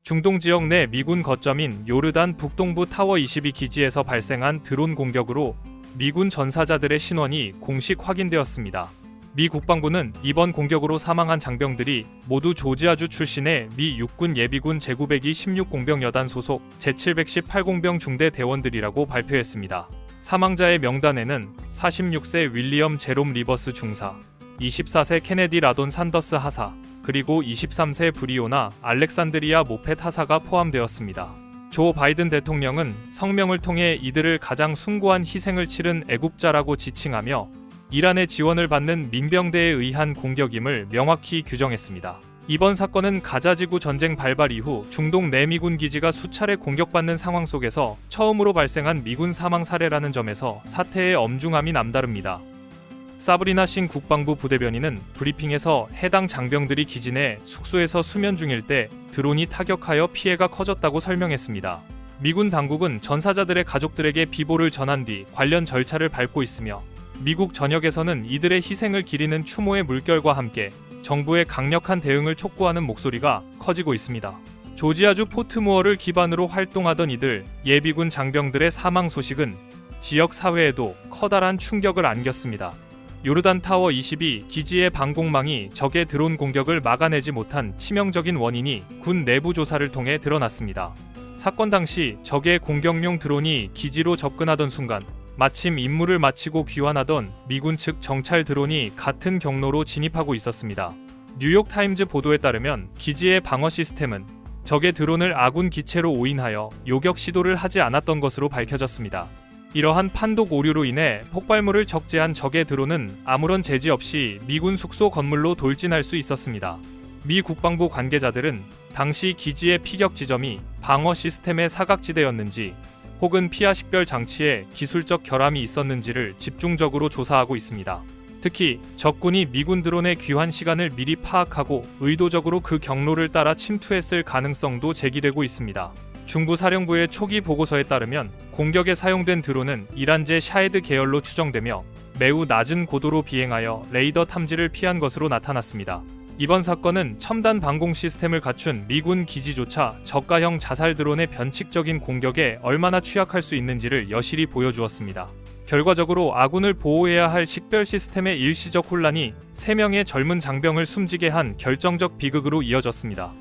중동 지역 내 미군 거점인 요르단 북동부 타워 22 기지에서 발생한 드론 공격으로 미군 전사자들의 신원이 공식 확인되었습니다. 미 국방부는 이번 공격으로 사망한 장병들이 모두 조지아주 출신의 미 육군 예비군 제902 16공병여단 소속 제710 8공병 중대 대원들이라고 발표했습니다. 사망자의 명단에는 46세 윌리엄 제롬 리버스 중사, 24세 케네디 라돈 산더스 하사, 그리고 23세 브리오나 알렉산드리아 모펫 하사가 포함되었습니다. 조 바이든 대통령은 성명을 통해 이들을 가장 숭고한 희생을 치른 애국자라고 지칭하며 이란의 지원을 받는 민병대에 의한 공격임을 명확히 규정했습니다. 이번 사건은 가자지구 전쟁 발발 이후 중동 내 미군 기지가 수차례 공격받는 상황 속에서 처음으로 발생한 미군 사망 사례라는 점에서 사태의 엄중함이 남다릅니다. 사브리나 싱 국방부 부대변인은 브리핑에서 해당 장병들이 기지 내 숙소에서 수면 중일 때 드론이 타격하여 피해가 커졌다고 설명했습니다. 미군 당국은 전사자들의 가족들에게 비보를 전한 뒤 관련 절차를 밟고 있으며 미국 전역에서는 이들의 희생을 기리는 추모의 물결과 함께 정부의 강력한 대응을 촉구하는 목소리가 커지고 있습니다. 조지아주 포트무어를 기반으로 활동하던 이들 예비군 장병들의 사망 소식은 지역 사회에도 커다란 충격을 안겼습니다. 요르단 타워 22 기지의 방공망이 적의 드론 공격을 막아내지 못한 치명적인 원인이 군 내부 조사를 통해 드러났습니다. 사건 당시 적의 공격용 드론이 기지로 접근하던 순간 마침 임무를 마치고 귀환하던 미군 측 정찰 드론이 같은 경로로 진입하고 있었습니다. 뉴욕타임즈 보도에 따르면 기지의 방어 시스템은 적의 드론을 아군 기체로 오인하여 요격 시도를 하지 않았던 것으로 밝혀졌습니다. 이러한 판독 오류로 인해 폭발물을 적재한 적의 드론은 아무런 제지 없이 미군 숙소 건물로 돌진할 수 있었습니다. 미 국방부 관계자들은 당시 기지의 피격 지점이 방어 시스템의 사각지대였는지 혹은 피하 식별 장치에 기술적 결함이 있었는지를 집중적으로 조사하고 있습니다. 특히 적군이 미군 드론의 귀환 시간을 미리 파악하고 의도적으로 그 경로를 따라 침투했을 가능성도 제기되고 있습니다. 중부 사령부의 초기 보고서에 따르면 공격에 사용된 드론은 이란제 샤헤드 계열로 추정되며 매우 낮은 고도로 비행하여 레이더 탐지를 피한 것으로 나타났습니다. 이번 사건은 첨단 방공 시스템을 갖춘 미군 기지조차 저가형 자살 드론의 변칙적인 공격에 얼마나 취약할 수 있는지를 여실히 보여주었습니다. 결과적으로 아군을 보호해야 할 식별 시스템의 일시적 혼란이 3명의 젊은 장병을 숨지게 한 결정적 비극으로 이어졌습니다.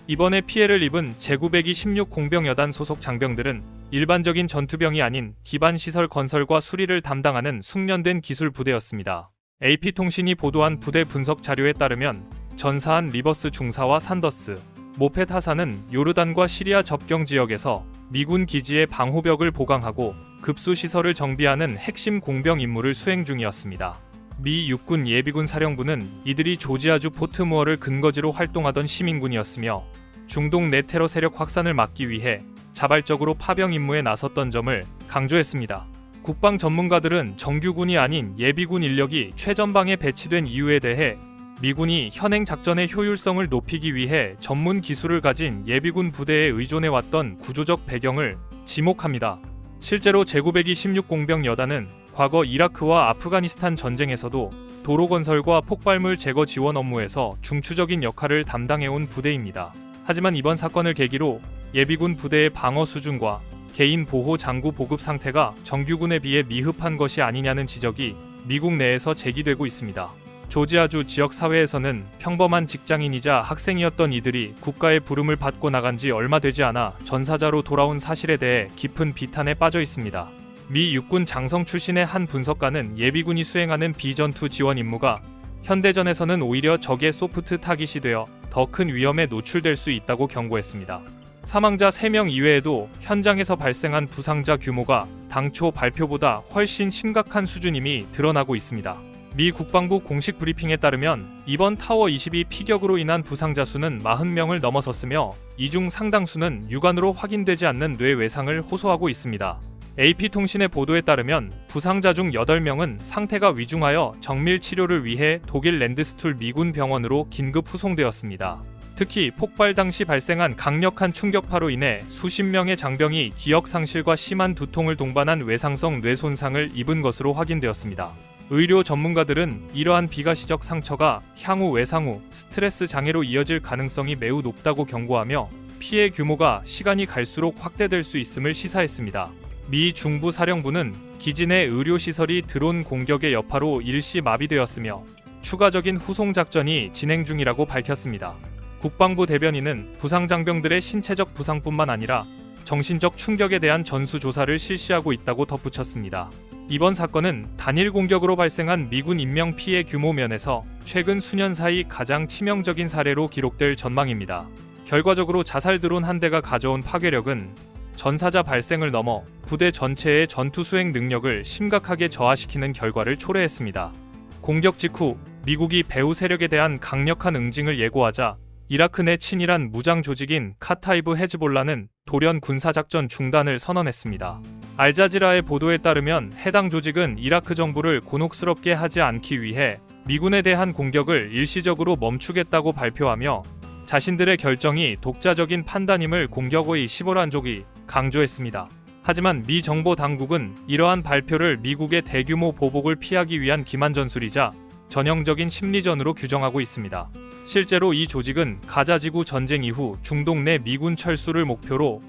이번에 피해를 입은 제902 16공병여단 소속 장병들은 일반적인 전투병이 아닌 기반시설 건설과 수리를 담당하는 숙련된 기술 부대였습니다. AP통신이 보도한 부대 분석 자료에 따르면 전사한 리버스 중사와 산더스, 모펫 하사는 요르단과 시리아 접경 지역에서 미군 기지의 방호벽을 보강하고 급수시설을 정비하는 핵심 공병 임무를 수행 중이었습니다. 미 육군 예비군 사령부는 이들이 조지아주 포트무어를 근거지로 활동하던 시민군이었으며 중동 내 테러 세력 확산을 막기 위해 자발적으로 파병 임무에 나섰던 점을 강조했습니다. 국방 전문가들은 정규군이 아닌 예비군 인력이 최전방에 배치된 이유에 대해 미군이 현행 작전의 효율성을 높이기 위해 전문 기술을 가진 예비군 부대에 의존해왔던 구조적 배경을 지목합니다. 실제로 제902 16공병여단은 과거 이라크와 아프가니스탄 전쟁에서도 도로 건설과 폭발물 제거 지원 업무에서 중추적인 역할을 담당해온 부대입니다. 하지만 이번 사건을 계기로 예비군 부대의 방어 수준과 개인 보호 장구 보급 상태가 정규군에 비해 미흡한 것이 아니냐는 지적이 미국 내에서 제기되고 있습니다. 조지아주 지역 사회에서는 평범한 직장인이자 학생이었던 이들이 국가의 부름을 받고 나간 지 얼마 되지 않아 전사자로 돌아온 사실에 대해 깊은 비탄에 빠져 있습니다. 미 육군 장성 출신의 한 분석가는 예비군이 수행하는 비전투 지원 임무가 현대전에서는 오히려 적의 소프트 타깃이 되어 더 큰 위험에 노출될 수 있다고 경고했습니다. 사망자 3명 이외에도 현장에서 발생한 부상자 규모가 당초 발표보다 훨씬 심각한 수준임이 드러나고 있습니다. 미 국방부 공식 브리핑에 따르면 이번 타워 22 피격으로 인한 부상자 수는 40명을 넘어섰으며 이 중 상당수는 육안으로 확인되지 않는 뇌 외상을 호소하고 있습니다. AP통신의 보도에 따르면 부상자 중 8명은 상태가 위중하여 정밀 치료를 위해 독일 랜드스툴 미군 병원으로 긴급 후송되었습니다. 특히 폭발 당시 발생한 강력한 충격파로 인해 수십 명의 장병이 기억 상실과 심한 두통을 동반한 외상성 뇌 손상을 입은 것으로 확인되었습니다. 의료 전문가들은 이러한 비가시적 상처가 향후 외상 후 스트레스 장애로 이어질 가능성이 매우 높다고 경고하며 피해 규모가 시간이 갈수록 확대될 수 있음을 시사했습니다. 미 중부 사령부는 기지 내 의료시설이 드론 공격의 여파로 일시 마비되었으며 추가적인 후송 작전이 진행 중이라고 밝혔습니다. 국방부 대변인은 부상 장병들의 신체적 부상뿐만 아니라 정신적 충격에 대한 전수조사를 실시하고 있다고 덧붙였습니다. 이번 사건은 단일 공격으로 발생한 미군 인명 피해 규모 면에서 최근 수년 사이 가장 치명적인 사례로 기록될 전망입니다. 결과적으로 자살 드론 한 대가 가져온 파괴력은 전사자 발생을 넘어 부대 전체의 전투 수행 능력을 심각하게 저하시키는 결과를 초래했습니다. 공격 직후 미국이 배후 세력에 대한 강력한 응징을 예고하자 이라크 내 친이란 무장 조직인 카타이브 헤즈볼라는 돌연 군사작전 중단을 선언했습니다. 알자지라의 보도에 따르면 해당 조직은 이라크 정부를 곤혹스럽게 하지 않기 위해 미군에 대한 공격을 일시적으로 멈추겠다고 발표하며 자신들의 결정이 독자적인 판단임을 공격의 시보란족이 강조했습니다. 하지만 미 정보 당국은 이러한 발표를 미국의 대규모 보복을 피하기 위한 기만 전술이자 전형적인 심리전으로 규정하고 있습니다. 실제로 이 조직은 가자지구 전쟁 이후 중동 내 미군 철수를 목표로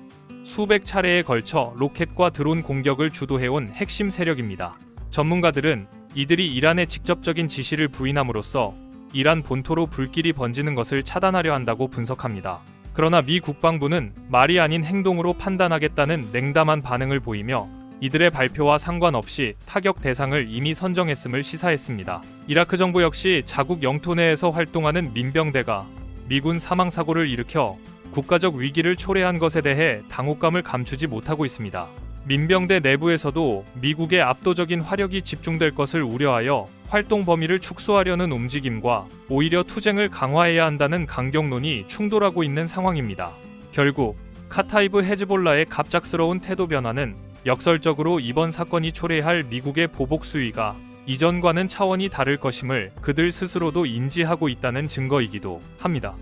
수백 차례에 걸쳐 로켓과 드론 공격을 주도해온 핵심 세력입니다. 전문가들은 이들이 이란에 직접적인 지시를 부인함으로써 이란 본토로 불길이 번지는 것을 차단하려 한다고 분석합니다. 그러나 미 국방부는 말이 아닌 행동으로 판단하겠다는 냉담한 반응을 보이며 이들의 발표와 상관없이 타격 대상을 이미 선정했음을 시사했습니다. 이라크 정부 역시 자국 영토 내에서 활동하는 민병대가 미군 사망 사고를 일으켜 국가적 위기를 초래한 것에 대해 당혹감을 감추지 못하고 있습니다. 민병대 내부에서도 미국의 압도적인 화력이 집중될 것을 우려하여 활동 범위를 축소하려는 움직임과 오히려 투쟁을 강화해야 한다는 강경론이 충돌하고 있는 상황입니다. 결국 카타이브 헤즈볼라의 갑작스러운 태도 변화는 역설적으로 이번 사건이 초래할 미국의 보복 수위가 이전과는 차원이 다를 것임을 그들 스스로도 인지하고 있다는 증거이기도 합니다.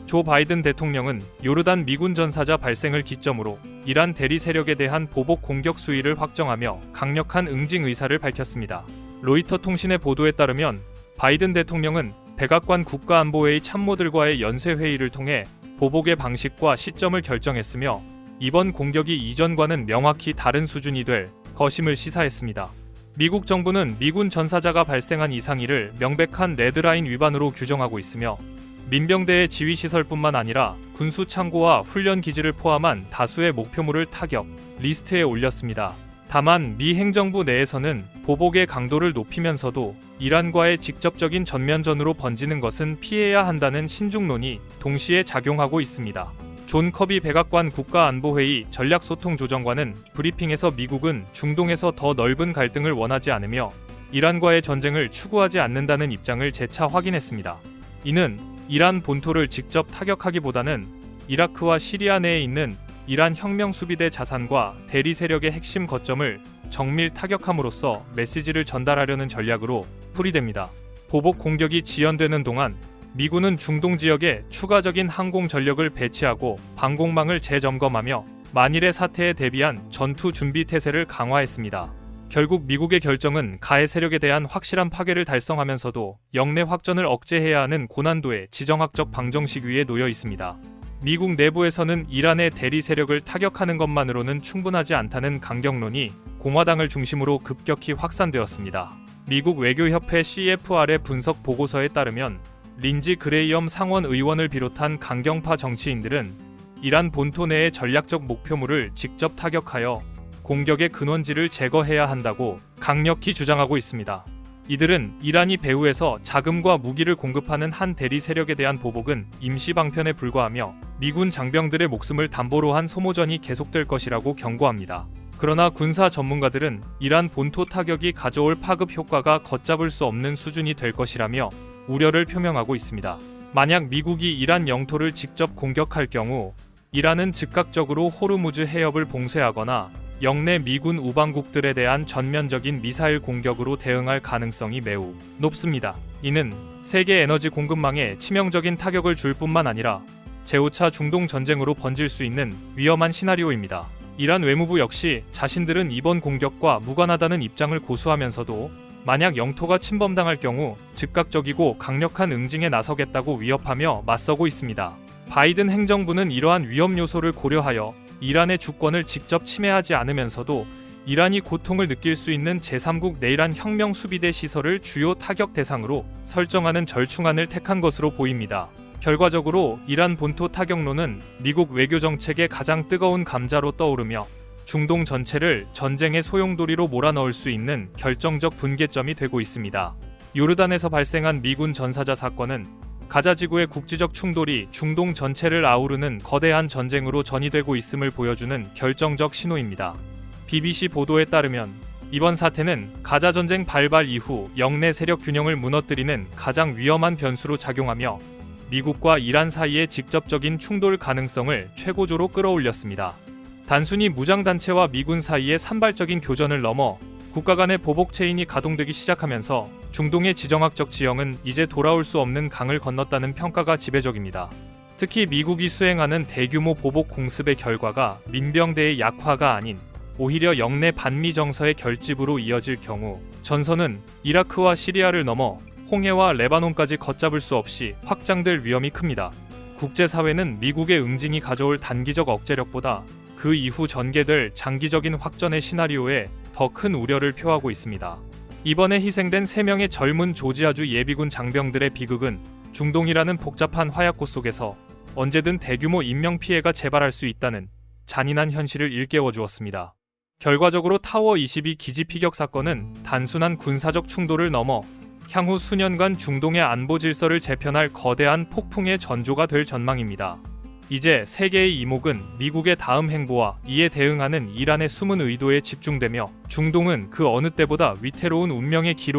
조 바이든 대통령은 요르단 미군 전사자 발생을 기점으로 이란 대리 세력에 대한 보복 공격 수위를 확정하며 강력한 응징 의사를 밝혔습니다. 로이터 통신의 보도에 따르면 바이든 대통령은 백악관 국가안보회의 참모들과의 연쇄회의를 통해 보복의 방식과 시점을 결정했으며 이번 공격이 이전과는 명확히 다른 수준이 될 것임을 시사했습니다. 미국 정부는 미군 전사자가 발생한 이상희를 명백한 레드라인 위반으로 규정하고 있으며 민병대의 지휘시설뿐만 아니라 군수 창고와 훈련 기지를 포함한 다수의 목표물을 타격 리스트에 올렸습니다. 다만 미 행정부 내에서는 보복의 강도를 높이면서도 이란과의 직접적인 전면전으로 번지는 것은 피해야 한다는 신중론이 동시에 작용하고 있습니다. 존 커비 백악관 국가안보회의 전략소통조정관은 브리핑에서 미국은 중동에서 더 넓은 갈등을 원하지 않으며 이란과의 전쟁을 추구하지 않는다는 입장을 재차 확인했습니다. 이는 이란 본토를 직접 타격하기보다는 이라크와 시리아 내에 있는 이란 혁명수비대 자산과 대리 세력의 핵심 거점을 정밀 타격함으로써 메시지를 전달하려는 전략으로 풀이됩니다. 보복 공격이 지연되는 동안 미군은 중동 지역에 추가적인 항공 전력을 배치하고 방공망을 재점검하며 만일의 사태에 대비한 전투 준비 태세를 강화했습니다. 결국 미국의 결정은 가해 세력에 대한 확실한 파괴를 달성하면서도 영내 확전을 억제해야 하는 고난도의 지정학적 방정식 위에 놓여 있습니다. 미국 내부에서는 이란의 대리 세력을 타격하는 것만으로는 충분하지 않다는 강경론이 공화당을 중심으로 급격히 확산되었습니다. 미국 외교협회 CFR의 분석 보고서에 따르면 린지 그레이엄 상원 의원을 비롯한 강경파 정치인들은 이란 본토 내의 전략적 목표물을 직접 타격하여 공격의 근원지를 제거해야 한다고 강력히 주장하고 있습니다. 이들은 이란이 배후에서 자금과 무기를 공급하는 한 대리 세력에 대한 보복은 임시 방편에 불과하며 미군 장병들의 목숨을 담보로 한 소모전이 계속될 것이라고 경고합니다. 그러나 군사 전문가들은 이란 본토 타격이 가져올 파급 효과가 걷잡을 수 없는 수준이 될 것이라며 우려를 표명하고 있습니다. 만약 미국이 이란 영토를 직접 공격할 경우 이란은 즉각적으로 호르무즈 해협을 봉쇄하거나 영내 미군 우방국들에 대한 전면적인 미사일 공격으로 대응할 가능성이 매우 높습니다. 이는 세계 에너지 공급망에 치명적인 타격을 줄 뿐만 아니라 제5차 중동 전쟁으로 번질 수 있는 위험한 시나리오입니다. 이란 외무부 역시 자신들은 이번 공격과 무관하다는 입장을 고수하면서도 만약 영토가 침범당할 경우 즉각적이고 강력한 응징에 나서겠다고 위협하며 맞서고 있습니다. 바이든 행정부는 이러한 위험 요소를 고려하여 이란의 주권을 직접 침해하지 않으면서도 이란이 고통을 느낄 수 있는 제3국 내이란 혁명 수비대 시설을 주요 타격 대상으로 설정하는 절충안을 택한 것으로 보입니다. 결과적으로 이란 본토 타격로는 미국 외교 정책의 가장 뜨거운 감자로 떠오르며 중동 전체를 전쟁의 소용돌이로 몰아넣을 수 있는 결정적 분계점이 되고 있습니다. 요르단에서 발생한 미군 전사자 사건은 가자 지구의 국지적 충돌이 중동 전체를 아우르는 거대한 전쟁으로 전이되고 있음을 보여주는 결정적 신호입니다. BBC 보도에 따르면 이번 사태는 가자 전쟁 발발 이후 영내 세력 균형을 무너뜨리는 가장 위험한 변수로 작용하며 미국과 이란 사이의 직접적인 충돌 가능성을 최고조로 끌어올렸습니다. 단순히 무장단체와 미군 사이의 산발적인 교전을 넘어 국가 간의 보복 체인이 가동되기 시작하면서 중동의 지정학적 지형은 이제 돌아올 수 없는 강을 건넜다는 평가가 지배적입니다. 특히 미국이 수행하는 대규모 보복 공습의 결과가 민병대의 약화가 아닌 오히려 영내 반미 정서의 결집으로 이어질 경우 전선은 이라크와 시리아를 넘어 홍해와 레바논까지 걷잡을 수 없이 확장될 위험이 큽니다. 국제사회는 미국의 응징이 가져올 단기적 억제력보다 그 이후 전개될 장기적인 확전의 시나리오에 더 큰 우려를 표하고 있습니다. 이번에 희생된 3명의 젊은 조지아주 예비군 장병들의 비극은 중동이라는 복잡한 화약고 속에서 언제든 대규모 인명피해가 재발할 수 있다는 잔인한 현실을 일깨워 주었습니다. 결과적으로 타워 22 기지 피격 사건은 단순한 군사적 충돌을 넘어 향후 수년간 중동의 안보 질서를 재편할 거대한 폭풍의 전조가 될 전망입니다. 이제 세계의 이목은 미국의 다음 행보와 이에 대응하는 이란의 숨은 의도에 집중되며 중동은 그 어느 때보다 위태로운 운명의 기로